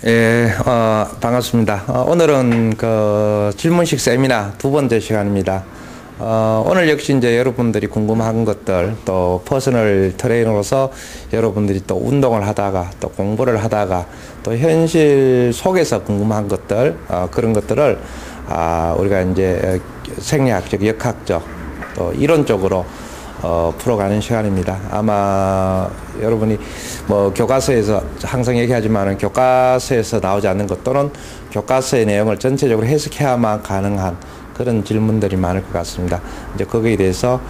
예, 반갑습니다. 오늘은 그 질문식 세미나 두 번째 시간입니다. 오늘 역시 이제 여러분들이 궁금한 것들, 또 퍼스널 트레이너로서 여러분들이 또 운동을 하다가 또 공부를 하다가 또 현실 속에서 궁금한 것들, 그런 것들을 우리가 이제 생리학적, 역학적, 또 이론적으로 풀어가는 시간입니다. 아마 여러분이 뭐 교과서에서 항상 얘기하지만 교과서에서 나오지 않는 것 또는 교과서의 내용을 전체적으로 해석해야만 가능한 그런 질문들이 많을 것 같습니다. 이제 거기에 대해서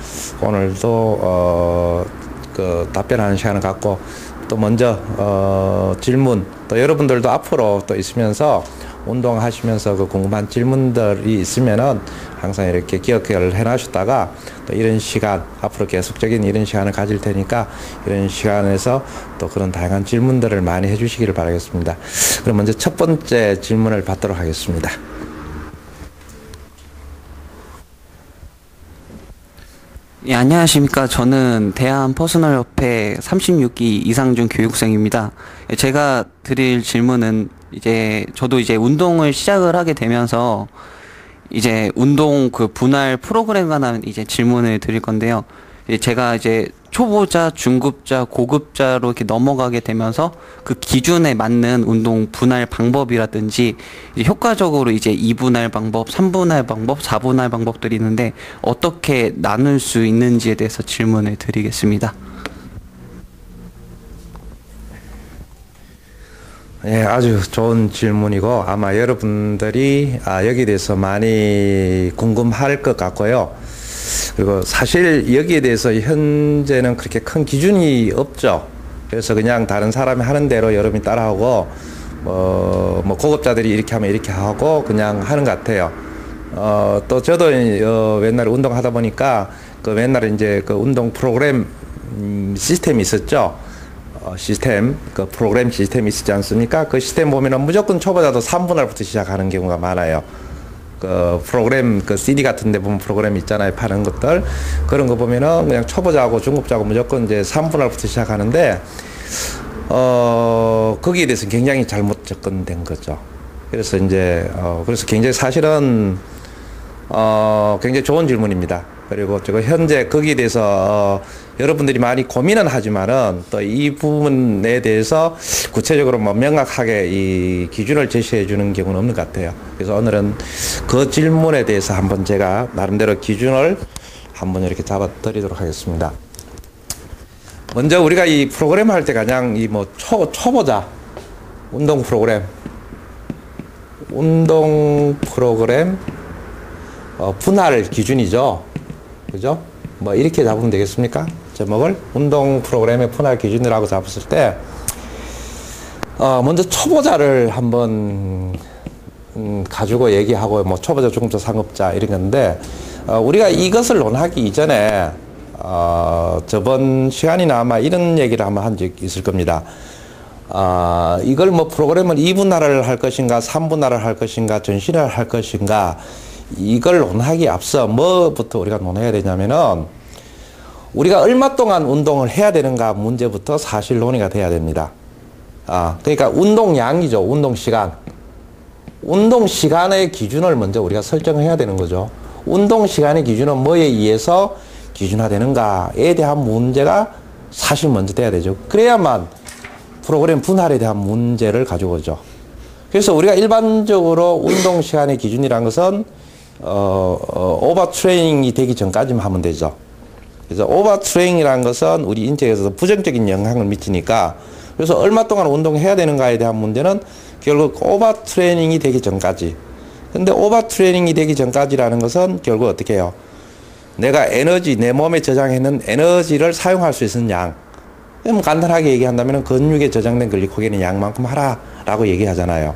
오늘도 그 답변하는 시간을 갖고 또 먼저 질문 또 여러분들도 앞으로 또 있으면서 운동하시면서 그 궁금한 질문들이 있으면은 항상 이렇게 기억을 해놔셨다가 또 이런 시간 앞으로 계속적인 이런 시간을 가질 테니까 이런 시간에서 또 그런 다양한 질문들을 많이 해주시기를 바라겠습니다. 그럼 먼저 첫 번째 질문을 받도록 하겠습니다. 예, 안녕하십니까. 저는 대한퍼스널협회 36기 이상준 교육생입니다. 제가 드릴 질문은 저도 운동을 시작을 하게 되면서 운동 그 분할 프로그램 관한 질문을 드릴 건데요. 제가 초보자, 중급자, 고급자로 이렇게 넘어가게 되면서 그 기준에 맞는 운동 분할 방법이라든지 효과적으로 2분할 방법, 3분할 방법, 4분할 방법들이 있는데 어떻게 나눌 수 있는지에 대해서 질문을 드리겠습니다. 예, 아주 좋은 질문이고 아마 여러분들이 여기에 대해서 많이 궁금할 것 같고요. 그리고 사실 여기에 대해서 현재는 그렇게 큰 기준이 없죠. 그래서 그냥 다른 사람이 하는 대로 여러분이 따라하고 뭐 고급자들이 이렇게 하면 이렇게 하고 그냥 하는 것 같아요. 또 저도 옛날에 운동하다 보니까 그 옛날에 이제 그 운동 프로그램 시스템이 있었죠. 그 프로그램 시스템이 있지 않습니까? 그 시스템 보면은 무조건 초보자도 3분할부터 시작하는 경우가 많아요. 그 프로그램, 그 CD 같은 데 보면 프로그램 있잖아요. 파는 것들. 그런 거 보면은 그냥 초보자하고 중급자하고 무조건 이제 3분할부터 시작하는데, 거기에 대해서 굉장히 잘못 접근된 거죠. 그래서 그래서 굉장히 사실은, 굉장히 좋은 질문입니다. 그리고 현재 거기에 대해서 여러분들이 많이 고민은 하지만은 또 이 부분에 대해서 구체적으로 명확하게 이 기준을 제시해 주는 경우는 없는 것 같아요. 그래서 오늘은 그 질문에 대해서 한번 제가 나름대로 기준을 한번 이렇게 잡아 드리도록 하겠습니다. 먼저 우리가 이 프로그램 할 때 가장 초보자 운동 프로그램 분할 기준이죠. 그죠? 이렇게 잡으면 되겠습니까? 제목을 운동 프로그램의 분할 기준이라고 잡았을 때, 먼저 초보자를 한번, 가지고 얘기하고, 초보자, 중급자, 상급자, 이런 건데, 우리가 이것을 논하기 이전에, 저번 시간이나 아마 이런 얘기를 한번 한 적 있을 겁니다. 이걸 프로그램을 2분할을 할 것인가, 3분할을 할 것인가, 전신을 할 것인가, 이걸 논하기 앞서 뭐부터 우리가 논해야 되냐면은 우리가 얼마 동안 운동을 해야 되는가 문제부터 사실 논의가 돼야 됩니다. 그러니까 운동량이죠. 운동시간. 운동시간의 기준을 먼저 우리가 설정해야 되는 거죠. 운동시간의 기준은 뭐에 의해서 기준화되는가에 대한 문제가 사실 먼저 돼야 되죠. 그래야만 프로그램 분할에 대한 문제를 가지고 오죠. 그래서 우리가 일반적으로 운동시간의 기준이라는 것은 오버트레이닝이 되기 전까지만 하면 되죠. 그래서 오버트레이닝이라는 것은 우리 인체에서 부정적인 영향을 미치니까 그래서 얼마 동안 운동해야 되는가에 대한 문제는 결국 오버트레이닝이 되기 전까지. 근데 오버트레이닝이 되기 전까지라는 것은 결국 어떻게 해요? 내가 내 몸에 저장해놓은 에너지를 사용할 수 있는 양. 간단하게 얘기한다면 근육에 저장된 글리코겐의 양만큼 하라라고 얘기하잖아요.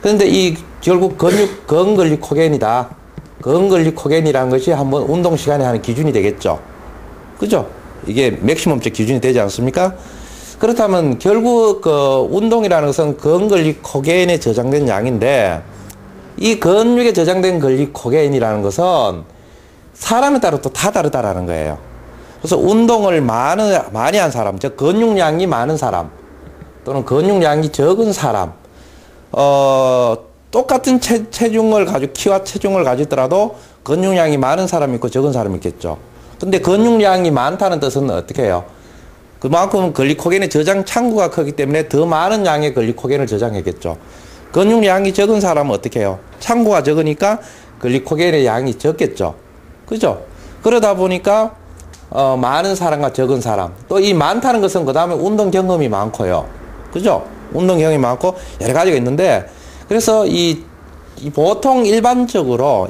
그런데 결국 근글리코겐이다. 근글리코겐이라는 것이 한번 운동 시간에 하는 기준이 되겠죠. 그죠? 이게 맥시멈적 기준이 되지 않습니까? 그렇다면 결국 그 운동이라는 것은 근글리코겐에 저장된 양인데 이 근육에 저장된 글리코겐이라는 것은 사람에 따라 또 다 다르다라는 거예요. 그래서 운동을 많이 한 사람, 즉 근육량이 많은 사람 또는 근육량이 적은 사람 똑같은 체중을 가지고, 키와 체중을 가지더라도 근육량이 많은 사람이 있고 적은 사람이 있겠죠. 근데 근육량이 많다는 뜻은 어떻게 해요? 그만큼 글리코겐의 저장 창구가 크기 때문에 더 많은 양의 글리코겐을 저장하겠죠. 근육량이 적은 사람은 어떻게 해요? 창구가 적으니까 글리코겐의 양이 적겠죠. 그죠? 그러다 보니까 많은 사람과 적은 사람, 또 이 많다는 것은 그 다음에 운동 경험이 많고요. 그죠? 운동 경험이 많고 여러 가지가 있는데, 그래서 이 보통 일반적으로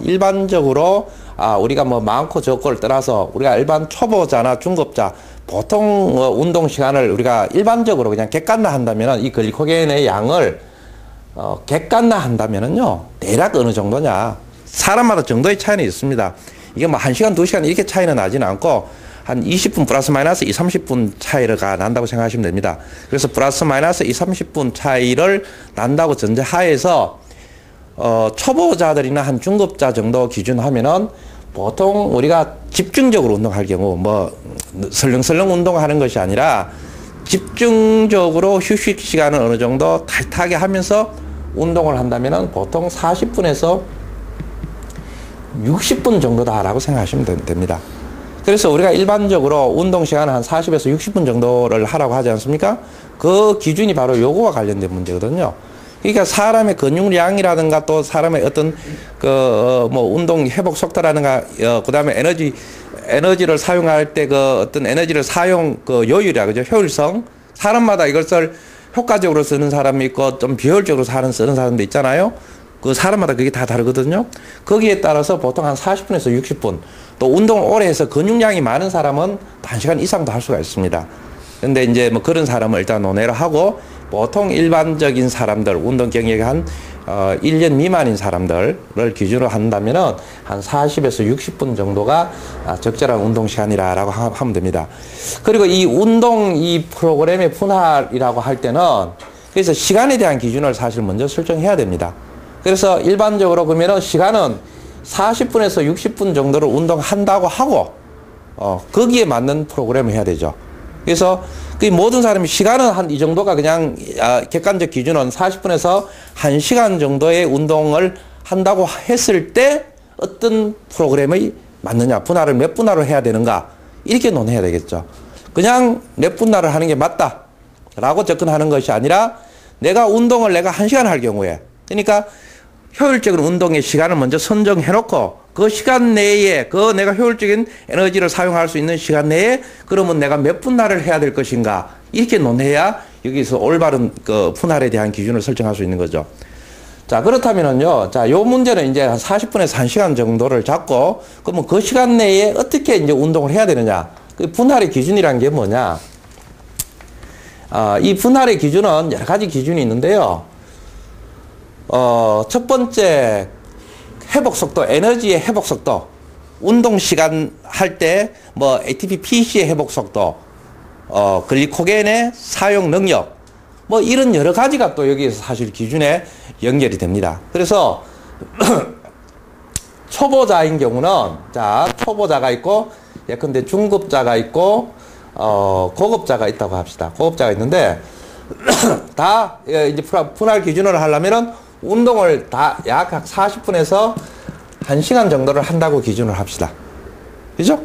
우리가 뭐 많고 적고를 떠나서 우리가 일반 초보자나 중급자 보통 운동 시간을 우리가 일반적으로 그냥 객관화한다면은 이 글리코겐의 양을 객관화한다면은요, 대략 어느 정도냐, 사람마다 정도의 차이는 있습니다. 이게 뭐 1시간, 2시간 이렇게 차이는 나지는 않고 한 20분 플러스 마이너스 2, 30분 차이가 난다고 생각하시면 됩니다. 그래서 플러스 마이너스 2, 30분 차이를 난다고 전제하에서 초보자들이나 한 중급자 정도 기준하면은 보통 우리가 집중적으로 운동할 경우 뭐 설렁설렁 운동하는 것이 아니라 집중적으로 휴식 시간을 어느 정도 타이트하게 하면서 운동을 한다면은 보통 40분에서 60분 정도다라고 생각하시면 됩니다. 그래서 우리가 일반적으로 운동 시간을 한 40에서 60분 정도를 하라고 하지 않습니까? 그 기준이 바로 요거와 관련된 문제거든요. 그러니까 사람의 근육량이라든가 또 사람의 어떤 뭐 운동 회복 속도라든가 그다음에 에너지를 사용할 때 어떤 에너지를 사용 요율이라 그죠? 효율성. 사람마다 이것을 효과적으로 쓰는 사람이 있고 좀 비효율적으로 쓰는 사람도 있잖아요. 그 사람마다 그게 다 다르거든요. 거기에 따라서 보통 한 40분에서 60분. 또 운동을 오래 해서 근육량이 많은 사람은 1시간 이상도 할 수가 있습니다. 근데 이제 뭐 그런 사람을 일단 논외로 하고, 보통 일반적인 사람들, 운동 경력이 한 1년 미만인 사람들을 기준으로 한다면은 한 40에서 60분 정도가 적절한 운동 시간이라고 하면 됩니다. 그리고 이 프로그램의 분할이라고 할 때는, 그래서 시간에 대한 기준을 사실 먼저 설정해야 됩니다. 그래서 일반적으로 그러면은 시간은 40분에서 60분 정도를 운동한다고 하고, 거기에 맞는 프로그램을 해야 되죠. 그래서 그 모든 사람이 시간은 한 이 정도가 그냥 객관적 기준은 40분에서 1시간 정도의 운동을 한다고 했을 때 어떤 프로그램이 맞느냐, 분할을 몇 분할로 해야 되는가, 이렇게 논해야 되겠죠. 그냥 몇 분할을 하는 게 맞다라고 접근하는 것이 아니라, 내가 운동을 1시간 할 경우에, 그러니까 효율적인 운동의 시간을 먼저 선정해 놓고 그 시간 내에 내가 효율적인 에너지를 사용할 수 있는 시간 내에 그러면 내가 몇 분할을 해야 될 것인가, 이렇게 논해야 여기서 올바른 분할에 대한 기준을 설정할 수 있는 거죠. 자, 그렇다면은요, 자, 요 문제는 이제 한 40분에서 1시간 정도를 잡고, 그러면 그 시간 내에 어떻게 이제 운동을 해야 되느냐, 그 분할의 기준이란 게 뭐냐. 이 분할의 기준은 여러 가지 기준이 있는데요. 첫 번째, 회복 속도, 에너지의 회복 속도, 운동 시간 할 때 뭐 ATP, PC의 회복 속도, 글리코겐의 사용 능력, 뭐 이런 여러 가지가 또 여기에서 사실 기준에 연결이 됩니다. 그래서 초보자인 경우는, 자, 초보자가 있고, 예컨대 중급자가 있고, 고급자가 있다고 합시다. 고급자가 있는데, 다 이제 분할 기준을 하려면은 운동을 다 약 40분에서 1시간 정도를 한다고 기준을 합시다. 그죠?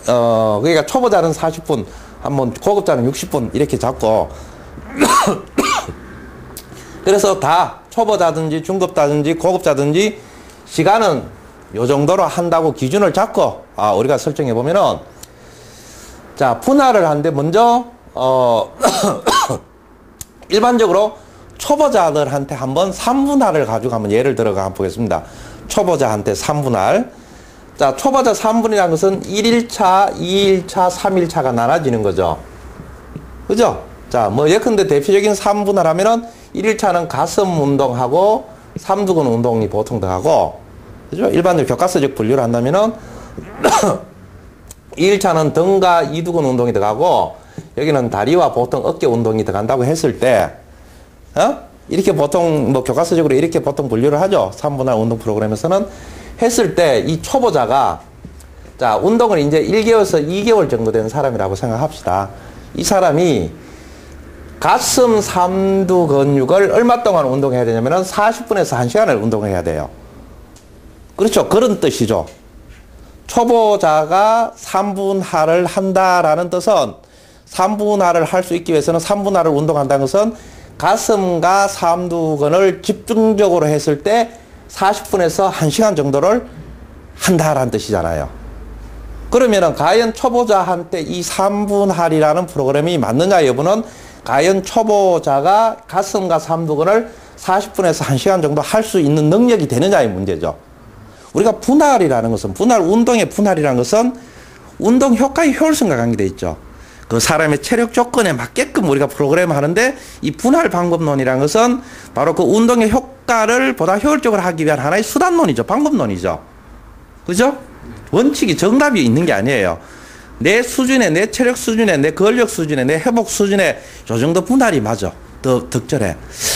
그러니까 초보자는 40분, 한번 고급자는 60분 이렇게 잡고 그래서 다 초보자든지 중급자든지 고급자든지 시간은 요 정도로 한다고 기준을 잡고 우리가 설정해 보면은, 자, 분할을 하는데 먼저 일반적으로 초보자들한테 한번 3분할을 가지고 한번 예를 들어가 한번 보겠습니다. 초보자한테 3분할. 자, 초보자 3분이라는 것은 1일차, 2일차, 3일차가 나눠지는 거죠. 그죠? 자, 뭐 예컨대 대표적인 3분할 하면은 1일차는 가슴 운동하고 삼두근 운동이 보통 들어가고, 그죠? 일반적으로 교과서적 분류를 한다면은 2일차는 등과 이두근 운동이 들어가고, 여기는 다리와 보통 어깨 운동이 들어간다고 했을 때, 이렇게 보통, 뭐, 교과서적으로 이렇게 보통 분류를 하죠. 3분할 운동 프로그램에서는. 했을 때, 이 초보자가, 자, 운동을 이제 1개월에서 2개월 정도 된 사람이라고 생각합시다. 이 사람이 가슴 삼두 근육을 얼마 동안 운동해야 되냐면은 40분에서 1시간을 운동해야 돼요. 그렇죠. 그런 뜻이죠. 초보자가 3분할을 한다라는 뜻은 3분할을 할 수 있기 위해서는 3분할을 운동한다는 것은 가슴과 삼두근을 집중적으로 했을 때 40분에서 1시간 정도를 한다라는 뜻이잖아요. 그러면은 과연 초보자한테 이 3분할이라는 프로그램이 맞느냐 여부는 과연 초보자가 가슴과 삼두근을 40분에서 1시간 정도 할 수 있는 능력이 되느냐의 문제죠. 우리가 분할이라는 것은, 운동의 분할이라는 것은 운동 효과의 효율성과 관계되어 있죠. 그 사람의 체력 조건에 맞게끔 우리가 프로그램 하는데, 이 분할 방법론이라는 것은 바로 그 운동의 효과를 보다 효율적으로 하기 위한 하나의 수단론이죠. 방법론이죠. 그죠? 원칙이 정답이 있는 게 아니에요. 내 수준에, 내 체력 수준에, 내 근력 수준에, 내 회복 수준에 요 정도 분할이 맞아. 더 적절해.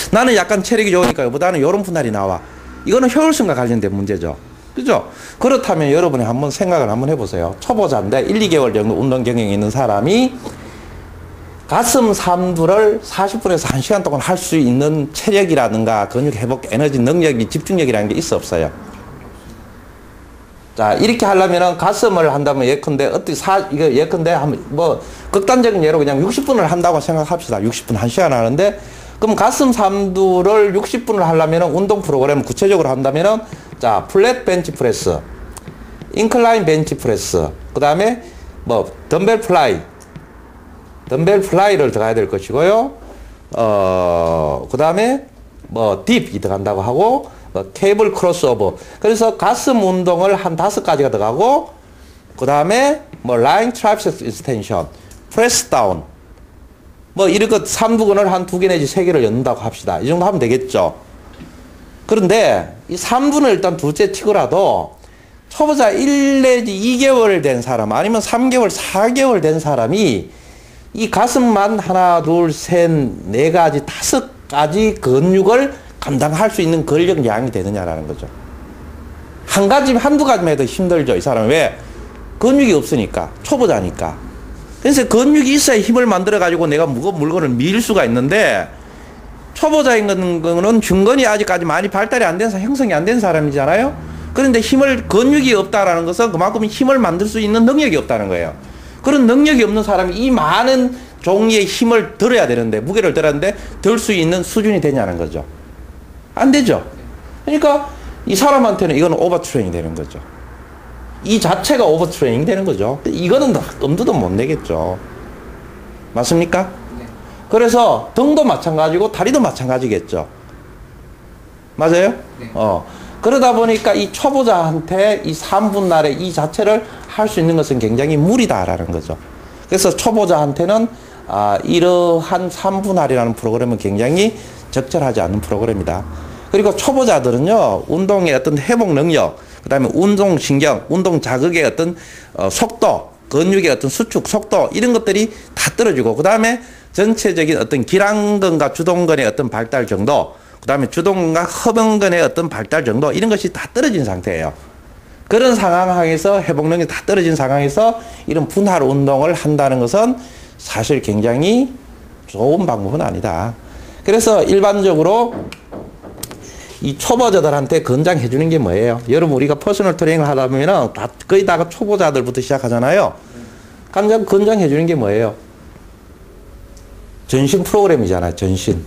나는 약간 체력이 좋으니까 보다는 이런 분할이 나와. 이거는 효율성과 관련된 문제죠. 그죠? 그렇다면 여러분이 한번 생각을 한번 해보세요. 초보자인데 1, 2개월 정도 운동 경력이 있는 사람이 가슴 삼두를 40분에서 1시간 동안 할 수 있는 체력이라든가 근육 회복 에너지 능력이, 집중력이라는 게 있어 없어요? 자, 이렇게 하려면은 가슴을 한다면 예컨대, 이거 예컨대 극단적인 예로 그냥 60분을 한다고 생각합시다. 60분, 1시간 하는데, 그럼 가슴 삼두를 60분을 하려면은 운동 프로그램을 구체적으로 한다면은, 자, 플랫 벤치 프레스, 인클라인 벤치 프레스, 그 다음에 덤벨 플라이를 들어가야 될 것이고요. 그 다음에 딥이 들어간다고 하고, 케이블 크로스오버. 그래서 가슴 운동을 한 5가지가 들어가고, 그 다음에 라인 트라이셉스 익스텐션, 프레스 다운, 이런 것 삼두근을 한 2개 내지 3개를 연다고 합시다. 이 정도 하면 되겠죠. 그런데 이 3분을 일단 둘째 치고라도 초보자 1 내지 2개월 된 사람, 아니면 3개월, 4개월 된 사람이 이 가슴만 하나, 둘, 셋, 4가지, 5가지 근육을 감당할 수 있는 근력 양이 되느냐라는 거죠. 한두 가지만 해도 힘들죠. 이 사람은 왜? 근육이 없으니까. 초보자니까. 그래서 근육이 있어야 힘을 만들어가지고 내가 무거운 물건을 밀 수가 있는데, 초보자인 거는 중근이 아직까지 많이 발달이 안 된, 형성이 안 된 사람이잖아요. 그런데 근육이 없다라는 것은 그만큼 힘을 만들 수 있는 능력이 없다는 거예요. 그런 능력이 없는 사람이 이 많은 종류의 힘을 들어야 되는데, 무게를 들어야 되는데, 들 수 있는 수준이 되냐는 거죠. 안 되죠. 그러니까 이 사람한테는 이거는 오버트레이닝 되는 거죠. 이 자체가 오버트레이닝 되는 거죠. 이거는 엄두도 못 내겠죠. 맞습니까? 네. 그래서 등도 마찬가지고 다리도 마찬가지겠죠. 맞아요? 네. 그러다 보니까 이 초보자한테 이 3분할의 이 자체를 할 수 있는 것은 굉장히 무리다라는 거죠. 그래서 초보자한테는 이러한 3분할이라는 프로그램은 굉장히 적절하지 않은 프로그램이다. 그리고 초보자들은요, 운동의 어떤 회복 능력, 그 다음에 운동신경, 운동 자극의 어떤 속도, 근육의 어떤 수축 속도, 이런 것들이 다 떨어지고, 그 다음에 전체적인 어떤 기랑근과 주동근의 어떤 발달 정도, 그 다음에 주동근과 허병근의 어떤 발달 정도, 이런 것이 다 떨어진 상태예요. 그런 상황에서 회복 능력이 다 떨어진 상황에서 이런 분할 운동을 한다는 것은 사실 굉장히 좋은 방법은 아니다. 그래서 일반적으로 이 초보자들한테 권장해 주는 게 뭐예요? 여러분, 우리가 퍼스널 트레이닝을 하다 보면은 거의 다가 초보자들부터 시작하잖아요. 권장해 주는 게 뭐예요? 전신 프로그램이잖아요. 전신.